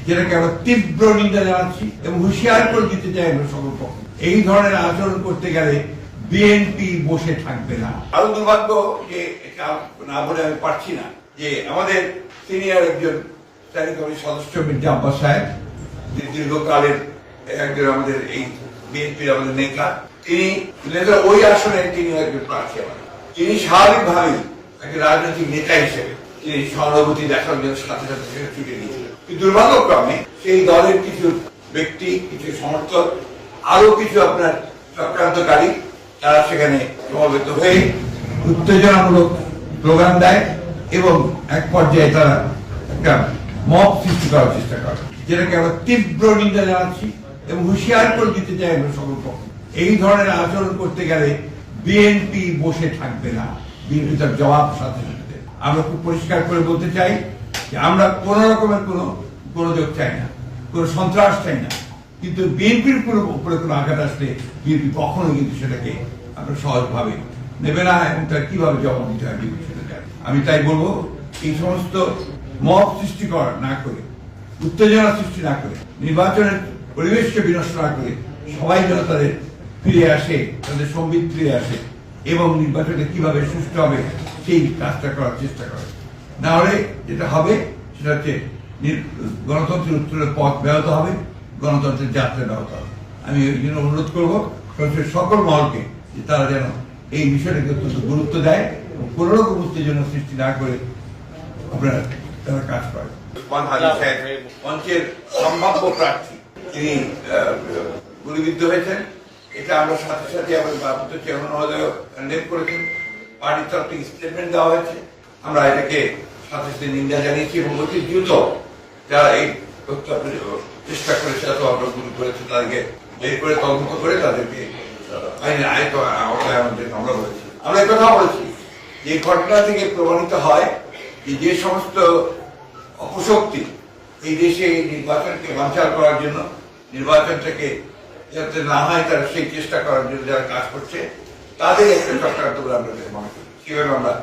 যেটাকে আমরা তীব্র নিন্দা জানাচ্ছি এবং হুঁশিয়ার করে দিতে চাই আমরা সকল পক্ষ। এই ধরনের আচরণ করতে গেলে বিএনপি বসে থাকবে না। আরো দুর্ভাগ্য যে এটা না বলে আমি পারছি না যে আমাদের সিনিয়র একজন স্ট্যান্ডিং কমিটির সদস্য মির্জা আব্বাস সাহেব, দীর্ঘকালের একজন আমাদের এই বিএনপির আমাদের নেতা, তিনি ওই আসনে তিনি একজন প্রার্থী। তিনি স্বাভাবিকভাবেই একজন রাজনৈতিক নেতা হিসেবে তিনি সহানুভূতি দেখার জন্য সাথে সাথে ছুটে গিয়েছিলেন। দুর্ভাগ্যক্রমে সেই দলের কিছু ব্যক্তি, কিছু সমর্থক, আরো কিছু আপনার চক্রান্তকারী তারা সেখানে সমবেত হয়ে উত্তেজনামূলক স্লোগান দেয় এবং এক পর্যায়ে তারা একটা মব সৃষ্টি করার চেষ্টা করে, যেটাকে আমরা তীব্র নিন্দা জানাচ্ছি এবং হুঁশিয়ার করে দিতে চাই আমরা সকল পক্ষ। এই ধরনের আচরণ করতে গেলে বিএনপি বসে থাকবে না, বিএনপি তার জবাব সাথে সাথে। আমরা খুব পরিষ্কার করে বলতে চাই যে আমরা কোন রকমের কোন গোলযোগ চাই না, কোন সন্ত্রাস চাই না, কিন্তু বিএনপির উপরে কোনো আঘাত আসলে বিএনপি কখনো কিন্তু সেটাকে আমরা সহজভাবে নেবে না এবং তার কিভাবে জবাব দিতে হয় বিএনপি সেটা জানে। আমি তাই বলবো, এই সমস্ত মব সৃষ্টি করা না করে, উত্তেজনা সৃষ্টি না করে, নির্বাচনের পরিবেশকে বিনষ্ট না করে সবাই যেন তাদের ফিরে আসে, তাদের সম্বিত ফিরে আসে এবং নির্বাচনে কিভাবে সুষ্ঠু হবে সেই কাজটা করার চেষ্টা করে। না হলে যেটা হবে সেটা হচ্ছে গণতন্ত্রের উত্তরের পথ ব্যাহত হবে, গণতন্ত্রের যাত্রা ব্যাহত হবে। আমি ওই জন্য অনুরোধ করবো সংসদের সকল মহলকে যে তারা যেন এই বিষয়টাকে অত্যন্ত গুরুত্ব দেয় এবং কোন রকম উত্তেজনা সৃষ্টি না করে আপনারা তারা কাজ করে। মঞ্চের সম্ভাব্য প্রার্থী তিনি গুলিবিদ্ধ হয়েছেন, এটা আমরা সাথে সাথে আমাদের চেয়ারম্যান মহোদয় উল্লেখ করেছেন, পার্টির তরফ থেকে স্টেটমেন্ট দেওয়া হয়েছে। আমরা এটাকে সাথে সাথে নিন্দা জানিয়েছি এবং অতি দ্রুত যারা এই তথ্য চেষ্টা করেছে অথবা আমরা গুলি করেছে তাদেরকে বের করে তদন্ত করে তাদেরকে আইনের আওতায় আমাদের আমরা বলেছি। আমরা এই কথা বলেছি যে ঘটনা থেকে প্রমাণিত হয় যে সমস্ত অপশক্তি এই দেশে এই নির্বাচনকে বানচাল করার জন্য, নির্বাচনটাকে যাতে না হয় তারা সেই চেষ্টা করার জন্য যারা কাজ করছে তাদের একটা চক্রান্ত বলে আমরা মনে করি। কিভাবে আমরা